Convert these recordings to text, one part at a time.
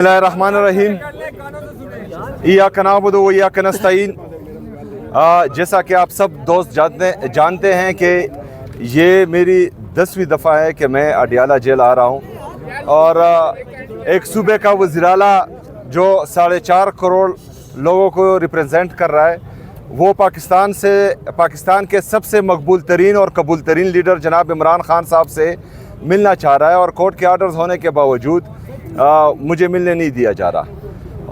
बिस्मिल्लाहिर्रहमानिर्रहीम इय्याका नअबुदु व इय्याका नस्तईन। जैसा कि आप सब दोस्त जानते हैं कि ये मेरी 10वीं दफ़ा है कि मैं अडियाला जेल आ रहा हूँ और एक सूबे का वज़ीर-ए-आला जो 4.5 करोड़ लोगों को रिप्रेजेंट कर रहा है, वो पाकिस्तान के सबसे मकबूल तरीन और कबूल तरीन लीडर जनाब इमरान खान साहब से मिलना चाह रहा है और कोर्ट के आर्डर्स होने के बावजूद मुझे मिलने नहीं दिया जा रहा।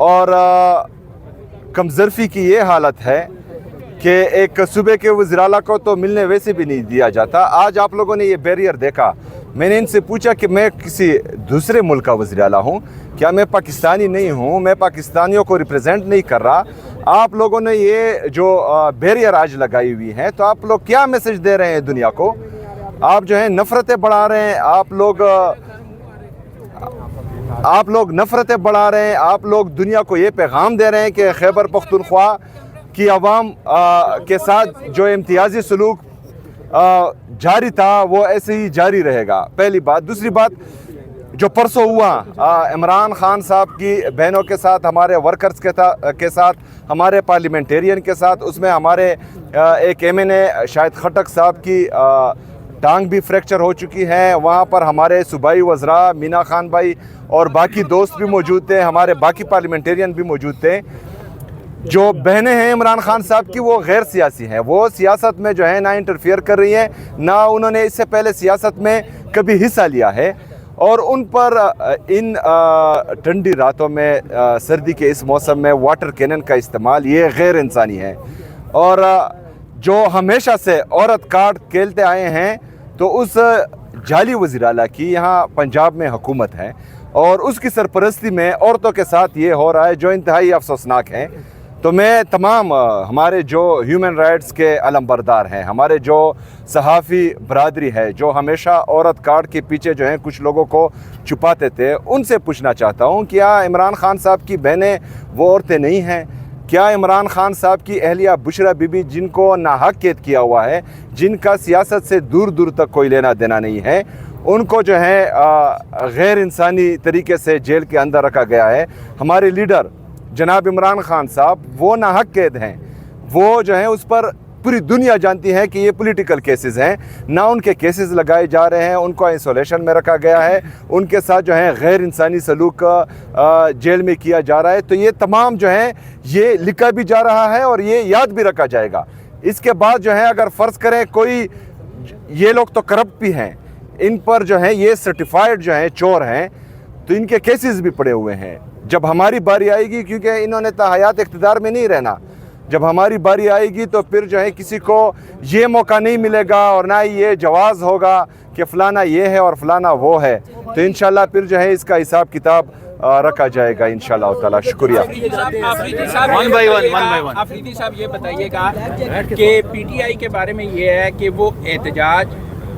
और कमज़रफ़ी की ये हालत है कि एक सूबे के वज़ीर-ए-आला को तो मिलने वैसे भी नहीं दिया जाता। आज आप लोगों ने ये बैरियर देखा। मैंने इनसे पूछा कि मैं किसी दूसरे मुल्क का वज़ीर-ए-आला हूँ, क्या मैं पाकिस्तानी नहीं हूँ, मैं पाकिस्तानियों को रिप्रेजेंट नहीं कर रहा। आप लोगों ने ये जो बैरियर आज लगाई हुई है, तो आप लोग क्या मैसेज दे रहे हैं दुनिया को? आप जो है नफ़रतें बढ़ा रहे हैं, आप लोग नफ़रतें बढ़ा रहे हैं। आप लोग दुनिया को ये पैगाम दे रहे हैं कि खैबर पख्तूनख्वा की आवाम के साथ जो इम्तियाजी सलूक जारी था वो ऐसे ही जारी रहेगा। पहली बात। दूसरी बात, जो परसों हुआ इमरान खान साहब की बहनों के साथ, हमारे वर्कर्स के साथ, हमारे पार्लियामेंटेरियन के साथ, उसमें हमारे एक MNA शाहिद खटक साहब की टांग भी फ्रैक्चर हो चुकी है। वहाँ पर हमारे सूबाई वज़रा मीना खान भाई और बाकी दोस्त भी मौजूद थे, हमारे बाकी पार्लियामेंटेरियन भी मौजूद थे। जो बहनें हैं इमरान खान साहब की, वो गैर सियासी हैं, वो सियासत में जो है ना इंटरफियर कर रही हैं, ना उन्होंने इससे पहले सियासत में कभी हिस्सा लिया है। और उन पर इन ठंडी रातों में, सर्दी के इस मौसम में वाटर कैनन का इस्तेमाल, ये गैर इंसानी है। और जो हमेशा से औरत कार्ड खेलते आए हैं, तो उस जाली वज़ीर-ए-आला की यहाँ पंजाब में हुकूमत है और उसकी सरपरस्ती में औरतों के साथ ये हो रहा है जो इंतहाई अफसोसनाक है। तो मैं तमाम हमारे जो ह्यूमन राइट्स के अलमबरदार हैं, हमारे जो सहाफ़ी बरादरी है, जो हमेशा औरत कार्ड के पीछे जो है कुछ लोगों को छुपाते थे, उनसे पूछना चाहता हूँ, क्या इमरान खान साहब की बहनें वो औरतें नहीं हैं? क्या इमरान खान साहब की अहलिया बुशरा बीबी, जिनको नाहक कैद किया हुआ है, जिनका सियासत से दूर दूर तक कोई लेना देना नहीं है, उनको जो है गैर इंसानी तरीके से जेल के अंदर रखा गया है? हमारे लीडर जनाब इमरान खान साहब वो नाहक कैद हैं, वो जो है उस पर पूरी दुनिया जानती है कि ये पॉलिटिकल केसेस हैं, ना उनके केसेस लगाए जा रहे हैं, उनको आइसोलेशन में रखा गया है, उनके साथ जो है गैर इंसानी सलूक जेल में किया जा रहा है। तो ये तमाम जो है ये लिखा भी जा रहा है और ये याद भी रखा जाएगा। इसके बाद जो है अगर फ़र्ज़ करें कोई, ये लोग तो करप्ट भी हैं, इन पर जो है ये सर्टिफाइड जो है चोर हैं, तो इनके केसेस भी पड़े हुए हैं। जब हमारी बारी आएगी, क्योंकि इन्होंने तो हयात इक़्तिदार में नहीं रहना, जब हमारी बारी आएगी तो फिर जो है किसी को ये मौका नहीं मिलेगा और ना ही ये जवाज़ होगा कि फ़लाना ये है और फ़लाना वो है। तो इंशाल्लाह फिर जो है इसका हिसाब किताब रखा जाएगा इंशाल्लाह ताला। शुक्रिया। आफरीदी साहब, ये बताइएगा कि PTI के बारे में ये है कि वो एहतजाज,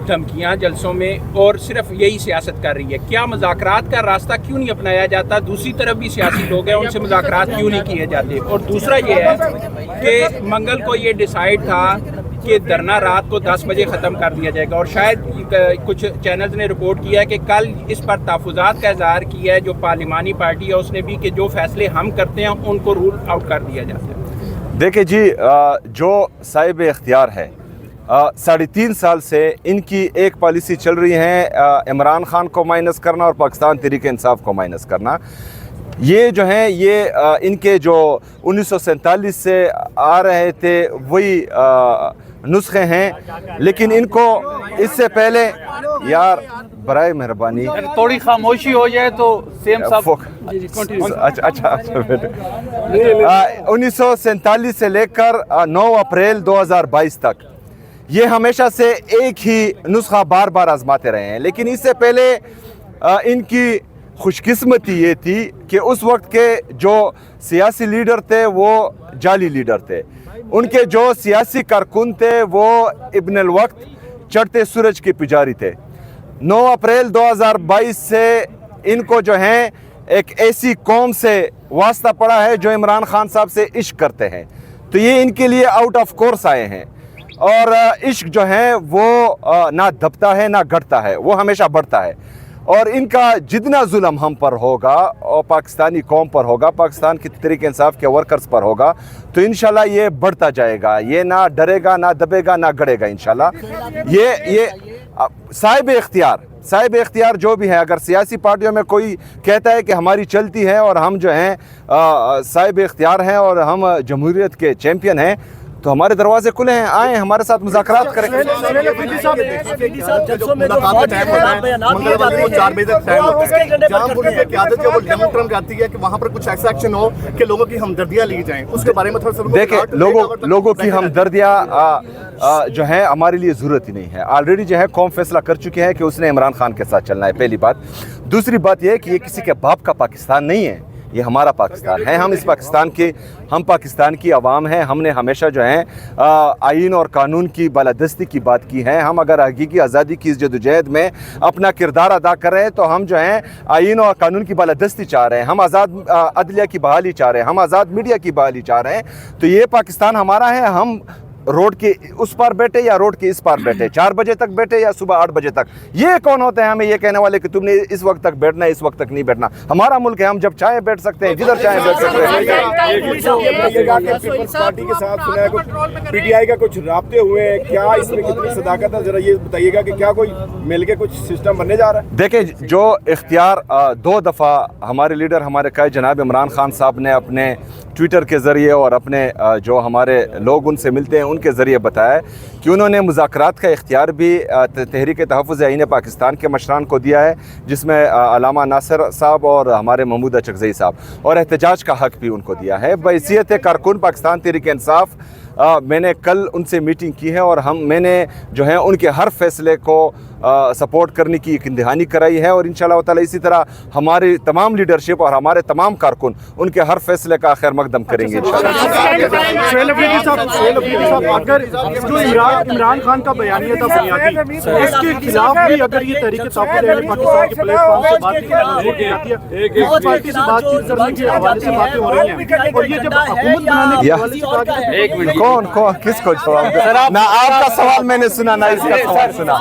धमकियाँ जलसों में और सिर्फ यही सियासत कर रही है, क्या मुज़ाकरात का रास्ता क्यों नहीं अपनाया जाता? दूसरी तरफ भी सियासी लोग हैं, उनसे मुज़ाकरात क्यों नहीं किए जाते? और दूसरा ये है कि मंगल को ये डिसाइड था कि धरना रात को 10 बजे ख़त्म कर दिया जाएगा और शायद कुछ चैनल्स ने रिपोर्ट किया है कि कल इस पर तहफ़्फ़ुज़ात का इज़हार किया है जो पार्लिमानी पार्टी है उसने भी, कि जो फैसले हम करते हैं उनको रूल आउट कर दिया जाता है। देखिए जी, जो साहिब इख्तियार है, 3.5 साल से इनकी एक पॉलिसी चल रही है, इमरान खान को माइनस करना और पाकिस्तान तहरीक इंसाफ को माइनस करना। ये जो है ये इनके जो 1947 से आ रहे थे वही नुस्खे हैं, लेकिन इनको इससे पहले, यार बराए मेहरबानी थोड़ी खामोशी हो जाए तो सेम सब। अच्छा बेटे, 1947 से लेकर 9 अप्रैल 2022 तक ये हमेशा से एक ही नुस्खा बार बार आजमाते रहे हैं। लेकिन इससे पहले इनकी खुशकिस्मती ये थी कि उस वक्त के जो सियासी लीडर थे वो जाली लीडर थे, उनके जो सियासी कारकुन थे वो इब्न अल वक्त चढ़ते सूरज के पुजारी थे। 9 अप्रैल 2022 से इनको जो है एक ऐसी कौम से वास्ता पड़ा है जो इमरान खान साहब से इश्क करते हैं, तो ये इनके लिए आउट ऑफ कोर्स आए हैं। और इश्क जो है वो ना दबता है ना घटता है, वो हमेशा बढ़ता है। اور ان کا جتنا ظلم ہم پر ہوگا اور پاکستانی قوم پر ہوگا, پاکستان کی تحریک انصاف کے ورکرز پر ہوگا, تو انشاءاللہ یہ بڑھتا جائے گا, یہ نہ ڈرے گا, نہ دبے گا, نہ گڑے گا انشاءاللہ. یہ صاحب اختیار جو بھی ہے, اگر سیاسی پارٹیوں میں کوئی کہتا ہے کہ ہماری چلتی ہے اور ہم جو ہیں صاحب اختیار ہیں اور ہم جمہوریت کے چیمپئن ہیں, تو ہمارے دروازے کھلے ہیں, آئیں ہمارے ساتھ مذاکرات کریں. دیکھیں لوگوں کی ہمدردیاں جو ہیں ہمارے لیے ضرورت ہی نہیں ہے. آلریڈی جو ہے قوم فیصلہ کر چکی ہے کہ اس نے عمران خان کے ساتھ چلنا ہے, پہلی بات. دوسری بات یہ کہ یہ کسی کے باپ کا پاکستان نہیں ہے, یہ ہمارا پاکستان ہے. ہم پاکستان کی عوام ہیں. ہم نے ہمیشہ جو ہے آئین اور قانون کی بالادستی کی بات کی ہے. ہم اگر حقیقی آزادی کی جدوجہد میں اپنا کردار ادا کر رہے ہیں تو ہم جو ہیں آئین اور قانون کی بالادستی چاہ رہے ہیں, ہم آزاد عدلیہ کی بحالی چاہ رہے ہیں, ہم آزاد میڈیا کی بحالی چاہ رہے ہیں. تو یہ پاکستان ہمارا ہے. ہم روڈ کے اس پار بیٹھے یا روڈ کے اس پار بیٹھے, 4 بجے تک بیٹھے یا صبح 8 بجے تک, یہ کون ہوتے ہیں ہمیں یہ کہنے والے کہ تم نے اس وقت تک بیٹھنا ہے, اس وقت تک نہیں بیٹھنا؟ ہمارا ملک ہے, ہم جب چاہیں بیٹھ سکتے ہیں, جدھر چاہیں بیٹھ سکتے ہیں. پارٹی کے ساتھ سنا ہے کچھ پی ٹی آئی کا کچھ رابطے ہوئے ہیں, کیا اس میں کتنی صداقت ہے؟ ذرا یہ بتائیے گا کہ کیا کوئی مل کے کچھ سسٹم بننے جا رہا ہے؟ دیکھیں, جو اختیار 2 دفعہ ہمارے لیڈر ہمارے قائد جناب عمران خان صاحب نے اپنے ٹویٹر کے ذریعے اور اپنے جو ہمارے لوگ ان سے ملتے ہیں ان کے ذریعے بتایا ہے کہ انہوں نے مذاکرات کا اختیار بھی تحریک تحفظ آئین پاکستان کے مشران کو دیا ہے, جس میں علامہ ناصر صاحب اور ہمارے محمود اچکزئی صاحب, اور احتجاج کا حق بھی ان کو دیا ہے. بحیثیت کارکن پاکستان تحریک انصاف میں نے کل ان سے میٹنگ کی ہے اور میں نے جو ہے ان کے ہر فیصلے کو سپورٹ کرنے کی ایک دہانی کرائی ہے, اور انشاءاللہ تعالی اسی طرح ہماری تمام لیڈرشپ اور ہمارے تمام کارکن ان کے ہر فیصلے کا خیر مقدم کریں گے اگر جو عمران خان کا بیانیہ تھا بنیادی, اس کے خلاف بھی اگر یہ تحریک تحفظ پاکستان کے پلیٹ فارم سے بات کی پارٹی سے بات چیت کرنے کے حوالے سے باتیں ہو رہی ہیں, اور یہ جب حکومت بنانے کے حوالے سے بات کی, کون کس کو جواب؟ نہ آپ کا سوال میں نے سنا, نہ اس کا سوال سنا.